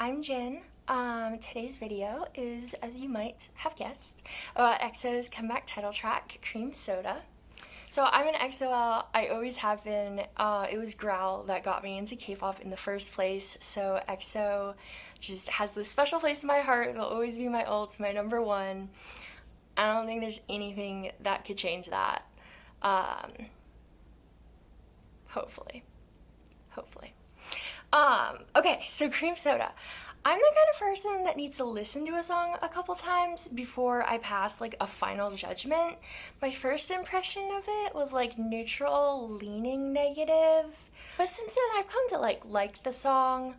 I'm Jin. Today's video is, as you might have guessed, about EXO's comeback title track, Cream Soda. So I'm an EXO-L, I always have been. It was Growl that got me into K-pop in the first place, so EXO just has this special place in my heart. They'll always be my ult, my number one. I don't think there's anything that could change that. Hopefully. Okay, so Cream Soda. I'm the kind of person that needs to listen to a song a couple times before I pass like a final judgment. My first impression of it was like neutral, leaning negative. But since then I've come to like the song.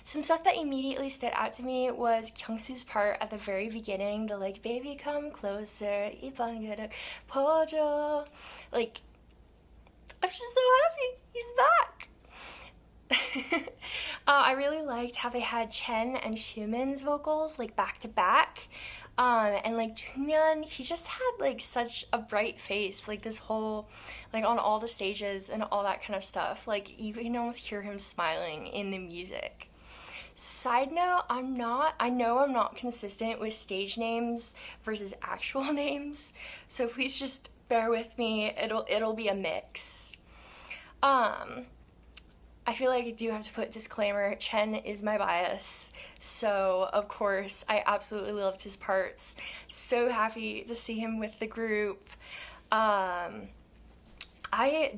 Some stuff that immediately stood out to me was Kyungsu's part at the very beginning, the like baby come closer, 이방으로 보여줘. Like, I'm just so happy he's back. I really liked how they had Chen and Xiumin's vocals like back to back. And like Jungmyeon, he just had like such a bright face, like this whole, like on all the stages and all that kind of stuff. Like you can almost hear him smiling in the music. Side note, I know I'm not consistent with stage names versus actual names, so please just bear with me. It'll be a mix. I feel like I do have to put disclaimer, Chen is my bias, so of course I absolutely loved his parts. So happy to see him with the group. I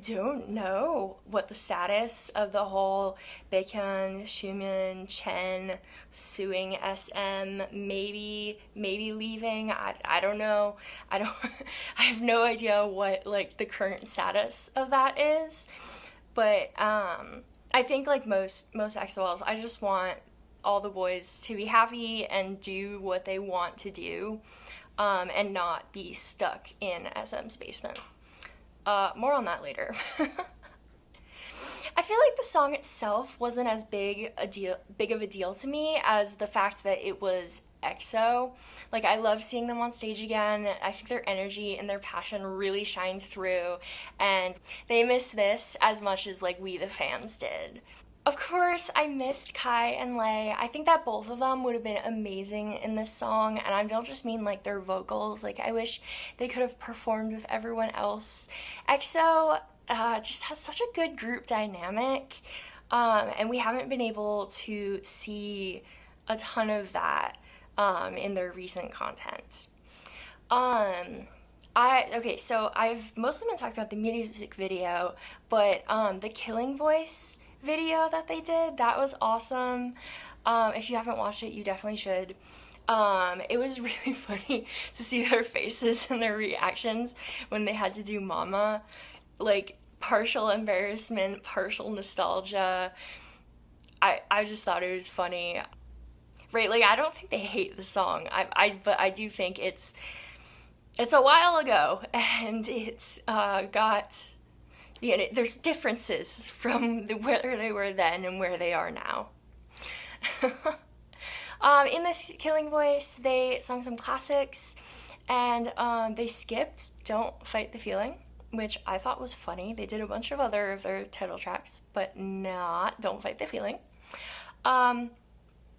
don't know what the status of the whole Baekhyun, Xiumin, Chen suing SM, maybe leaving. I don't know. I have no idea what like the current status of that is. But I think like most EXO-Ls, I just want all the boys to be happy and do what they want to do, and not be stuck in SM's basement. More on that later. I feel like the song itself wasn't as big of a deal to me as the fact that it was EXO. Like, I love seeing them on stage again. I think their energy and their passion really shined through, and they missed this as much as like we the fans did. Of course, I missed Kai and Lay. I think that both of them would have been amazing in this song, and I don't just mean like their vocals. Like, I wish they could have performed with everyone else. EXO just has such a good group dynamic, and we haven't been able to see a ton of that in their recent content. Okay, so I've mostly been talking about the music video, but the Killing Voice video that they did, that was awesome. If you haven't watched it, you definitely should. It was really funny to see their faces and their reactions when they had to do Mama. Like, partial embarrassment, partial nostalgia. I just thought it was funny. Right, like, I don't think they hate the song, but I do think it's a while ago, and it's got, you know, there's differences from where they were then and where they are now. In this Killing Voice, they sung some classics, and they skipped Don't Fight the Feeling, which I thought was funny. They did a bunch of other of their title tracks, but not Don't Fight the Feeling.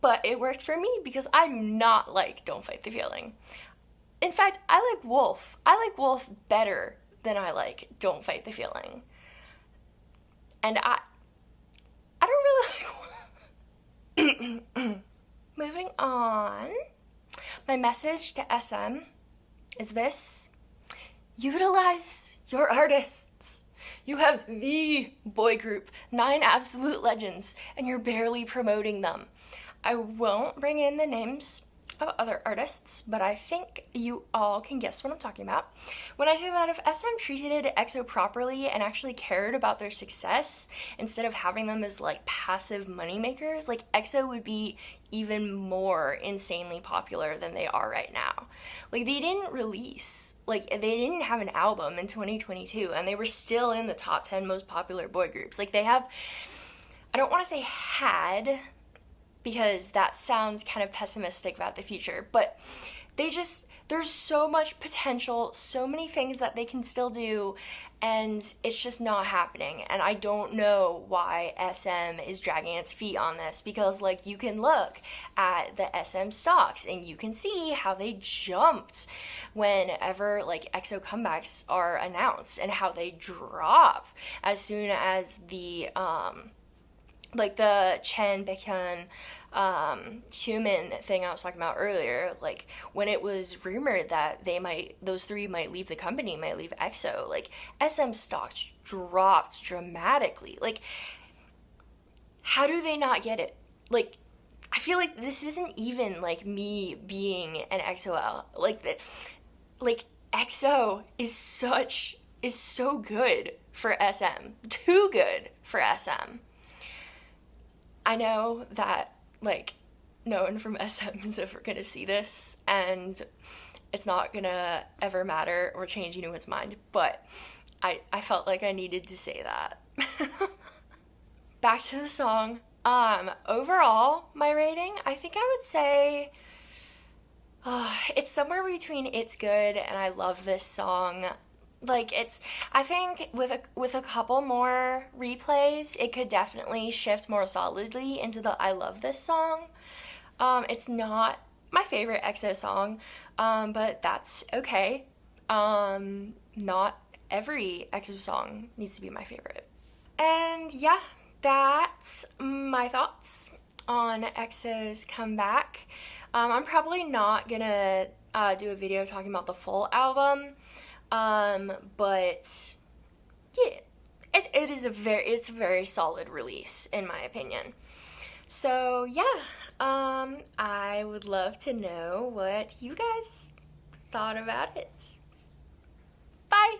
But it worked for me because I do not like Don't Fight the Feeling. In fact, I like Wolf. I like Wolf better than I like Don't Fight the Feeling. And I don't really like Moving on. My message to SM is this: utilize your artists. You have the boy group, 9 absolute legends, and you're barely promoting them. I won't bring in the names of other artists, but I think you all can guess what I'm talking about when I say that if SM treated EXO properly and actually cared about their success instead of having them as like passive moneymakers, like EXO would be even more insanely popular than they are right now. Like, they didn't release, like, they didn't have an album in 2022, and they were still in the top 10 most popular boy groups. Like, they have, I don't want to say had, because that sounds kind of pessimistic about the future, but there's so much potential, so many things that they can still do, and it's just not happening. And I don't know why SM is dragging its feet on this, because like you can look at the SM stocks and you can see how they jumped whenever like EXO comebacks are announced, and how they drop as soon as the like the Chen, Baekhyun, Xiumin thing I was talking about earlier, like when it was rumored that those three might leave the company, might leave EXO, like SM stocks dropped dramatically. Like, how do they not get it? Like, I feel like this isn't even like me being an EXO, like EXO is so good for SM, too good for SM. I know that, like, no one from SM is ever gonna see this, and it's not gonna ever matter or change anyone's mind, but I felt like I needed to say that. Back to the song. Overall, my rating, I think I would say it's somewhere between it's good and I love this song. Like, I think with a couple more replays, it could definitely shift more solidly into the I love this song. It's not my favorite EXO song, but that's okay. Not every EXO song needs to be my favorite. And yeah, that's my thoughts on EXO's comeback. I'm probably not gonna do a video talking about the full album. But yeah, it's a very solid release in my opinion. So yeah, I would love to know what you guys thought about it. Bye!